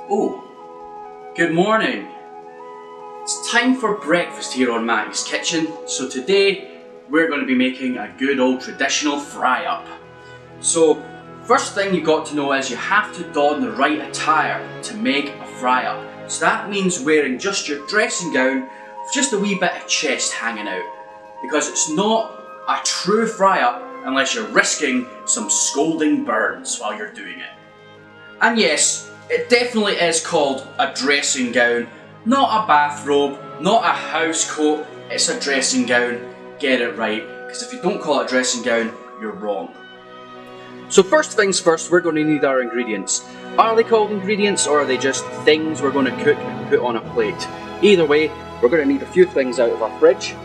Oh, good morning. It's time for breakfast here on Matty's Kitchen. So today we're going to be making a good old traditional fry up. So first thing you got to know is you have to don the right attire to make a fry up. So that means wearing just your dressing gown with just a wee bit of chest hanging out. Because it's not a true fry up unless you're risking some scalding burns while you're doing it. And yes, it definitely is called a dressing gown, not a bathrobe, not a house coat, it's a dressing gown. Get it right, because if you don't call it a dressing gown, you're wrong. So first things first, we're going to need our ingredients. Are they called ingredients or are they just things we're going to cook and put on a plate? Either way, we're going to need a few things out of our fridge.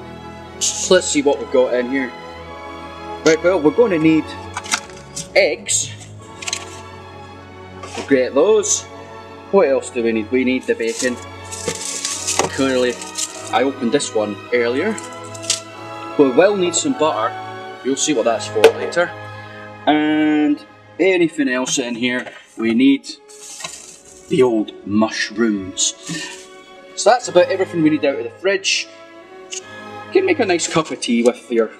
So let's see what we've got in here. Right, well, we're going to need eggs. We'll get those. What else do we need? We need the bacon. Clearly, I opened this one earlier. We will need some butter. You'll see what that's for later. And anything else in here, we need the old mushrooms. So that's about everything we need out of the fridge. You can make a nice cup of tea with your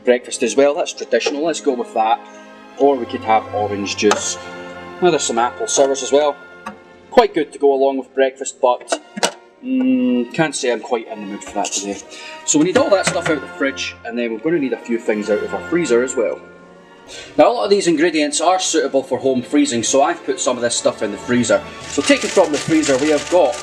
breakfast as well. That's traditional. Let's go with that. Or we could have orange juice. Now there's some apple sours as well. Quite good to go along with breakfast, but can't say I'm quite in the mood for that today. So we need all that stuff out of the fridge, and then we're going to need a few things out of our freezer as well. Now a lot of these ingredients are suitable for home freezing, so I've put some of this stuff in the freezer. So taking from the freezer, we have got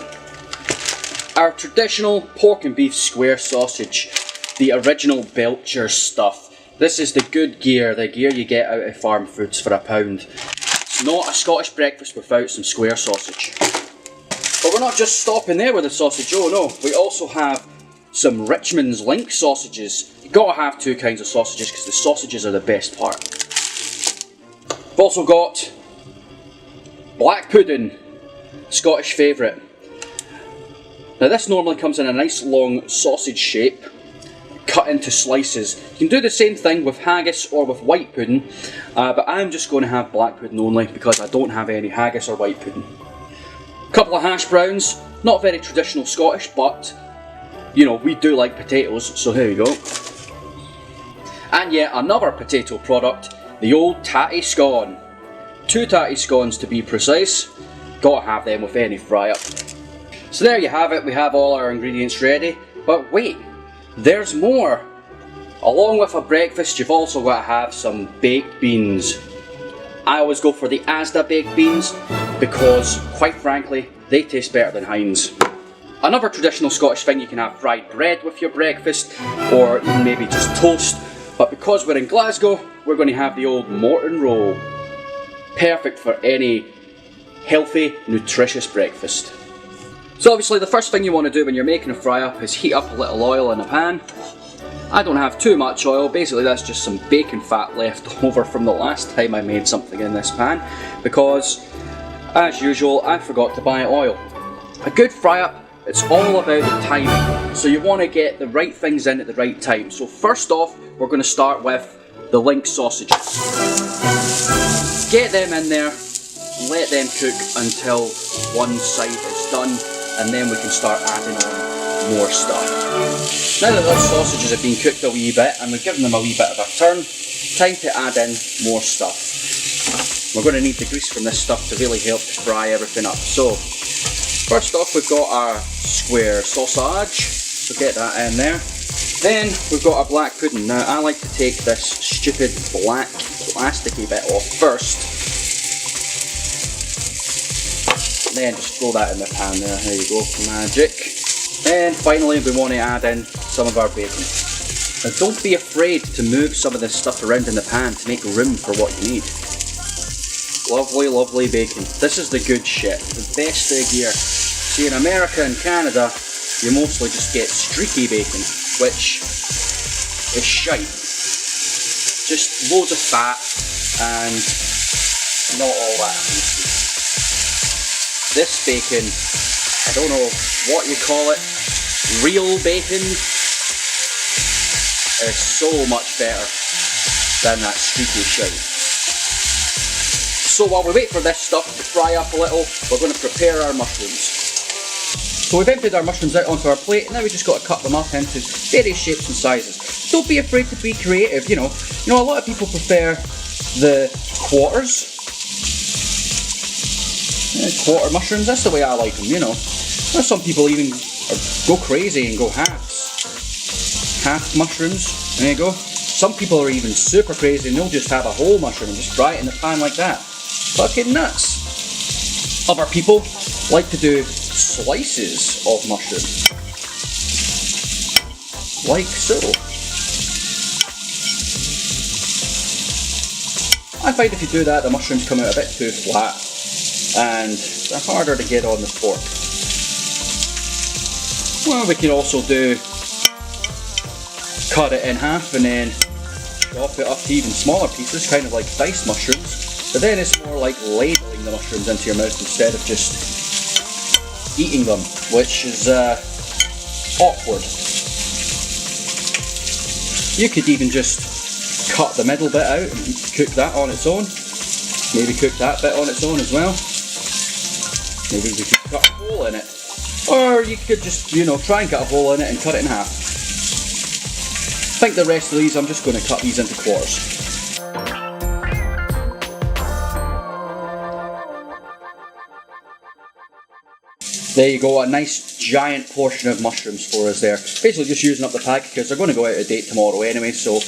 our traditional pork and beef square sausage, the original Belcher's stuff. This is the good gear, the gear you get out of farm foods for £1. It's not a Scottish breakfast without some square sausage. But we're not just stopping there with the sausage, oh no, we also have some Richmond's Link sausages. You've got to have two kinds of sausages because the sausages are the best part. We've also got black pudding, Scottish favourite. Now this normally comes in a nice long sausage shape, cut into slices. You can do the same thing with haggis or with white pudding, but I'm just going to have black pudding only because I don't have any haggis or white pudding. A couple of hash browns, not very traditional Scottish, but you know, we do like potatoes, so here you go. And yet another potato product, the old tatty scone. 2 tatty scones to be precise. Gotta have them with any fry up. So there you have it, we have all our ingredients ready, but wait, there's more. Along with a breakfast, you've also got to have some baked beans. I always go for the Asda baked beans because, quite frankly, they taste better than Heinz. Another traditional Scottish thing, you can have fried bread with your breakfast, or even maybe just toast, but because we're in Glasgow, we're going to have the old Morton roll. Perfect for any healthy, nutritious breakfast. So obviously the first thing you want to do when you're making a fry up is heat up a little oil in a pan. I don't have too much oil, basically that's just some bacon fat left over from the last time I made something in this pan, because as usual I forgot to buy oil. A good fry up, it's all about the timing, so you want to get the right things in at the right time. So first off, we're going to start with the Link sausages. Get them in there, let them cook until one side is done, and then we can start adding on more stuff. Now that those sausages have been cooked a wee bit and we've given them a wee bit of a turn, time to add in more stuff. We're going to need the grease from this stuff to really help to fry everything up. So first off, we've got our square sausage, so get that in there. Then we've got our black pudding. Now I like to take this stupid black plasticky bit off first. Then just throw that in the pan there, there you go, magic. And finally we want to add in some of our bacon. Now don't be afraid to move some of this stuff around in the pan to make room for what you need. Lovely, lovely bacon. This is the good shit, the best of gear. See, in America and Canada, you mostly just get streaky bacon, which is shite. Just loads of fat and not all that tasty. This bacon, I don't know what you call it, real bacon, is so much better than that streaky shite. So while we wait for this stuff to fry up a little, we're going to prepare our mushrooms. So we've emptied our mushrooms out onto our plate, and now we just got to cut them up into various shapes and sizes. Don't be afraid to be creative, you know. A lot of people prefer the quarters. Quarter mushrooms, that's the way I like them, you know. Some people even go crazy and go halves. Half mushrooms, there you go. Some people are even super crazy and they'll just have a whole mushroom and just fry it in the pan like that. Fucking nuts. Other people like to do slices of mushroom. Like so. I find if you do that, the mushrooms come out a bit too flat and they're harder to get on the fork. Well, we can also do cut it in half and then chop it up to even smaller pieces, kind of like diced mushrooms, but then it's more like ladling the mushrooms into your mouth instead of just eating them, which is awkward. You could even just cut the middle bit out and cook that on its own. Maybe cook that bit on its own as well. Maybe we could cut a hole in it. Or you could just, try and cut a hole in it and cut it in half. I think the rest of these, I'm just going to cut these into quarters. There you go, a nice giant portion of mushrooms for us there. Basically just using up the pack because they're going to go out of date tomorrow anyway, so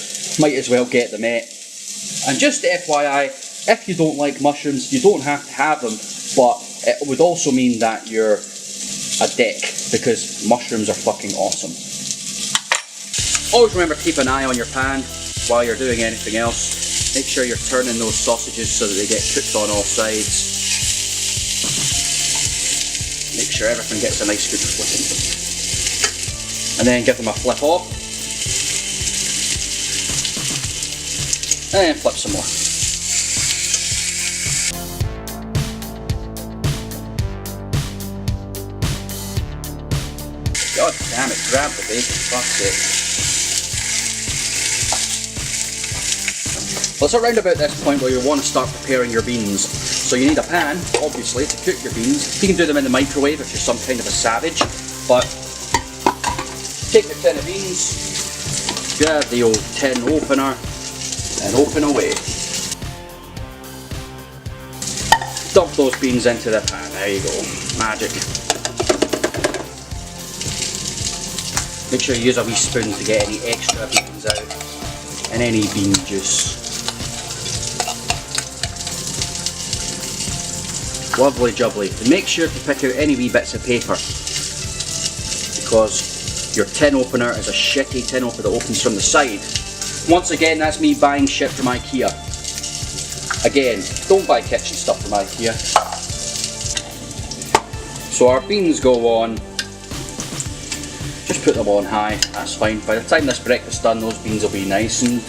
might as well get them out. And just FYI, if you don't like mushrooms, you don't have to have them, but it would also mean that you're a dick, because mushrooms are fucking awesome. Always remember to keep an eye on your pan while you're doing anything else. Make sure you're turning those sausages so that they get cooked on all sides. Make sure everything gets a nice good flipping. And then give them a flip off. And flip some more. God damn it, grab the bacon, fuck's sake. Well, it's around about this point where you want to start preparing your beans. So you need a pan, obviously, to cook your beans. You can do them in the microwave if you're some kind of a savage, but take the tin of beans, grab the old tin opener, and open away. Dump those beans into the pan, there you go, magic. Make sure you use a wee spoon to get any extra beans out and any bean juice. Lovely jubbly. And make sure to pick out any wee bits of paper, because your tin opener is a shitty tin opener that opens from the side. Once again, that's me buying shit from IKEA. Again, don't buy kitchen stuff from IKEA. So our beans go on. Just put them on high, that's fine. By the time this breakfast's done, those beans will be nice and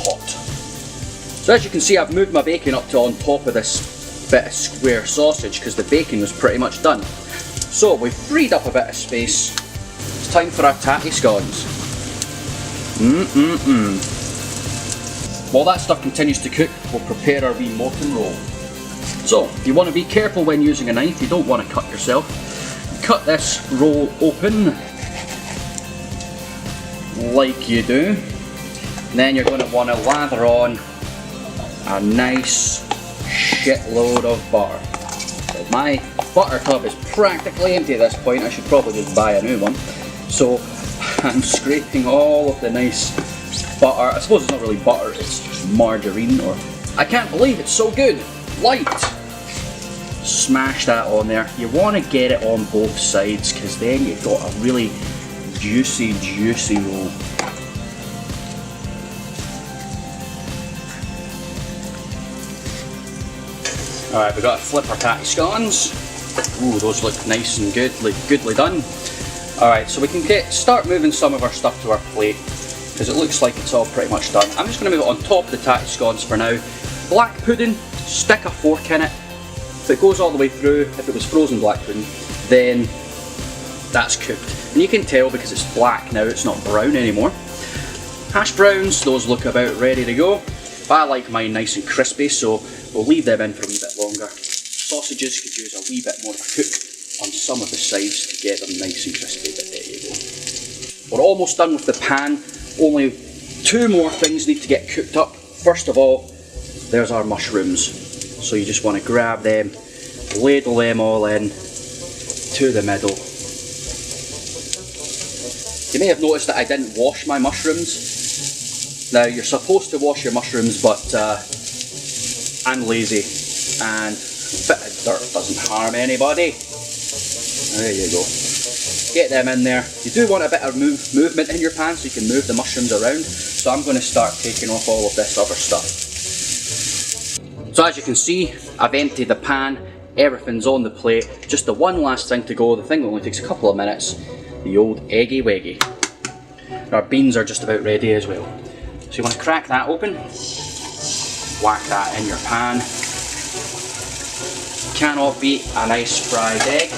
hot. So as you can see, I've moved my bacon up to on top of this bit of square sausage because the bacon was pretty much done. So we've freed up a bit of space. It's time for our tatty scones. While that stuff continues to cook, we'll prepare our wee molten roll. So, you want to be careful when using a knife, you don't want to cut yourself. Cut this roll open, like you do. And then you're going to want to lather on a nice shitload of butter. So my butter tub is practically empty at this point. I should probably just buy a new one. So I'm scraping all of the nice butter. I suppose it's not really butter, it's margarine, or I can't believe it's so good. Light. Smash that on there. You want to get it on both sides because then you've got a really juicy roll. Alright, we've got to flip our tatty scones. Ooh, those look nice and good, like goodly done. Alright, so we can start moving some of our stuff to our plate because it looks like it's all pretty much done. I'm just going to move it on top of the tatty scones for now. Black pudding, stick a fork in it. If it goes all the way through, if it was frozen black pudding, then that's cooked. And you can tell because it's black now, it's not brown anymore. Hash browns, those look about ready to go. But I like mine nice and crispy, so We'll leave them in for a wee bit longer. Sausages could use a wee bit more of a cook on some of the sides to get them nice and crispy, but there you go. We're almost done with the pan. Only 2 more things need to get cooked up. First of all, there's our mushrooms. So you just want to grab them, ladle them all in to the middle. You may have noticed that I didn't wash my mushrooms. Now you're supposed to wash your mushrooms, but I'm lazy and a bit of dirt doesn't harm anybody. There you go. Get them in there. You do want a bit of movement in your pan so you can move the mushrooms around. So I'm going to start taking off all of this other stuff. So as you can see, I've emptied the pan. Everything's on the plate. Just the one last thing to go. The thing that only takes a couple of minutes. The old eggy weggy. Our beans are just about ready as well. So you want to crack that open. Whack that in your pan. Cannot beat a nice fried egg.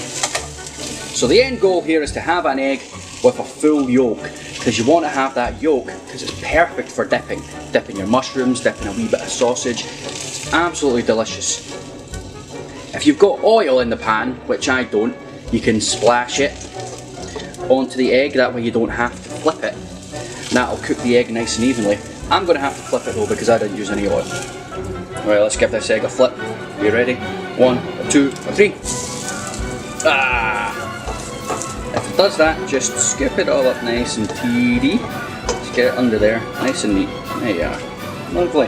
So the end goal here is to have an egg with a full yolk, because you want to have that yolk because it's perfect for dipping. Dipping your mushrooms, dipping a wee bit of sausage. It's absolutely delicious. If you've got oil in the pan, which I don't, you can splash it onto the egg, that way you don't have to flip it. That'll cook the egg nice and evenly. I'm going to have to flip it though because I didn't use any oil. Alright, let's give this egg a flip. Are you ready? 1, 2, 3. Ah! If it does that, just scoop it all up nice and tidy. Just get it under there, nice and neat. There you are. Lovely.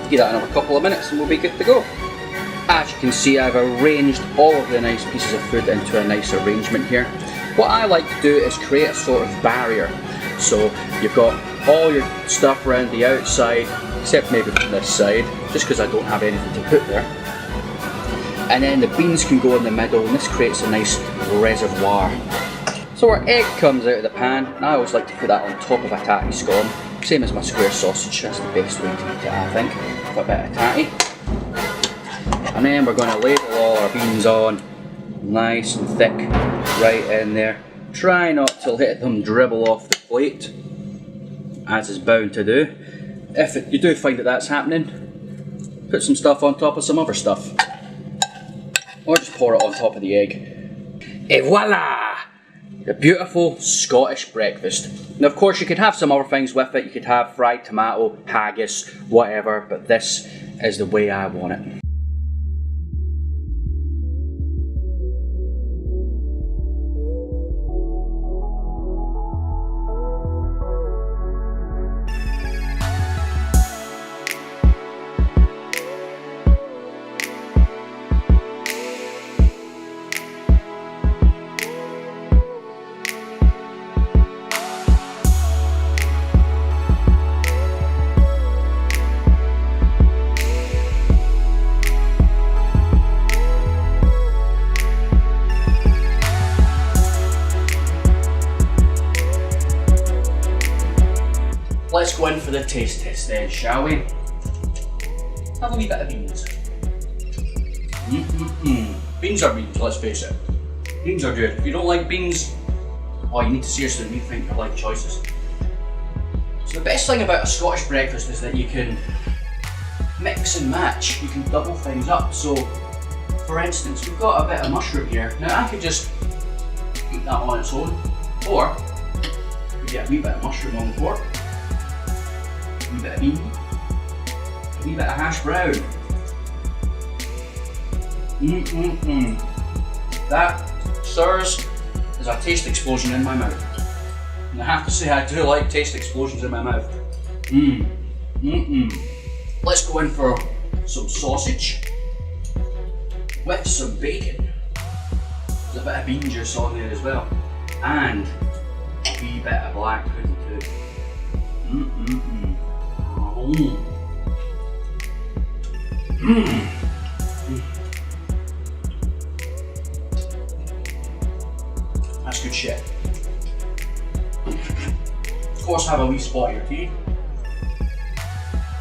Give that another couple of minutes and we'll be good to go. As you can see, I've arranged all of the nice pieces of food into a nice arrangement here. What I like to do is create a sort of barrier. So you've got all your stuff around the outside, except maybe from this side, just because I don't have anything to put there. And then the beans can go in the middle, and this creates a nice reservoir. So our egg comes out of the pan, and I always like to put that on top of a tatty scone. Same as my square sausage, that's the best way to eat it, I think, with a bit of tatty. And then we're going to ladle all our beans on, nice and thick, right in there. Try not to let them dribble off the plate, as is bound to do. If you do find that that's happening, put some stuff on top of some other stuff. Or just pour it on top of the egg. Et voila! A beautiful Scottish breakfast. Now of course you could have some other things with it. You could have fried tomato, haggis, whatever, but this is the way I want it. Let's go in for the taste test then, shall we? Have a wee bit of beans. Beans are beans, let's face it. Beans are good. If you don't like beans, oh, you need to seriously rethink your life choices. So the best thing about a Scottish breakfast is that you can mix and match. You can double things up. So, for instance, we've got a bit of mushroom here. Now I could just eat that on its own, or we get a wee bit of mushroom on the fork. A wee bit of bean, a wee bit of hash brown. That, sirs, is a taste explosion in my mouth. And I have to say I do like taste explosions in my mouth. Let's go in for some sausage with some bacon. There's a bit of bean juice on there as well. And a wee bit of black pudding too. That's good shit. Of course, have a wee spot of your tea.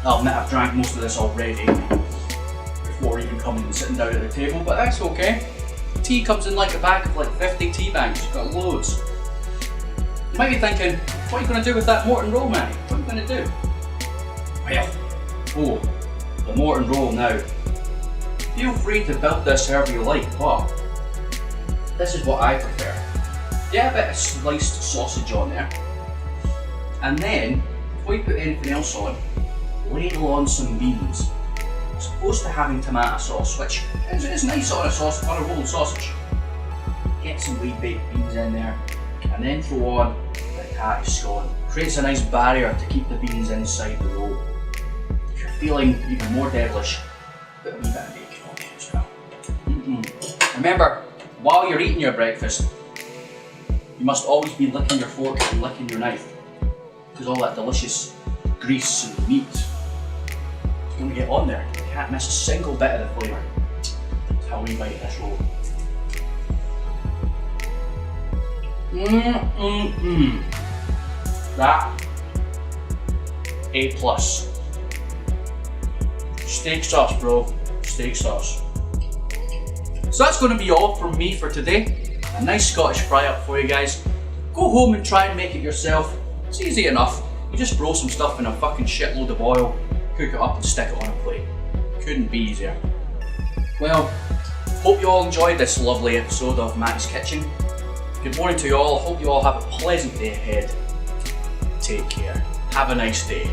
I'll admit I've drank most of this already before even coming and sitting down at the table, but that's okay. Tea comes in like a bag of like 50 tea bags. You've got loads. You might be thinking, what are you going to do with that Morton roll, Matty? What are you going to do? Well, the Morton roll now Feel free to build this however you like, but this is what I prefer. Get a bit of sliced sausage on there, and then, before you put anything else on, ladle on some beans. As opposed to having tomato sauce, which is nice on a rolled sausage. Get some wee baked beans in there, and then throw on the McHatty scone. Creates a nice barrier to keep the beans inside the roll. If you're feeling even more devilish, put a wee bit of bacon on there as well. Remember, while you're eating your breakfast, you must always be licking your fork and licking your knife, because all that delicious grease and meat is going to get on there. You can't miss a single bit of the flavour. That's how we bite this roll. That A+. Steak sauce, bro. Steak sauce. So that's going to be all from me for today. A nice Scottish fry up for you guys. Go home and try and make it yourself. It's easy enough. You just throw some stuff in a fucking shitload of oil, cook it up and stick it on a plate. Couldn't be easier. Well, hope you all enjoyed this lovely episode of Matty's Kitchen. Good morning to you all. Hope you all have a pleasant day ahead. Take care. Have a nice day.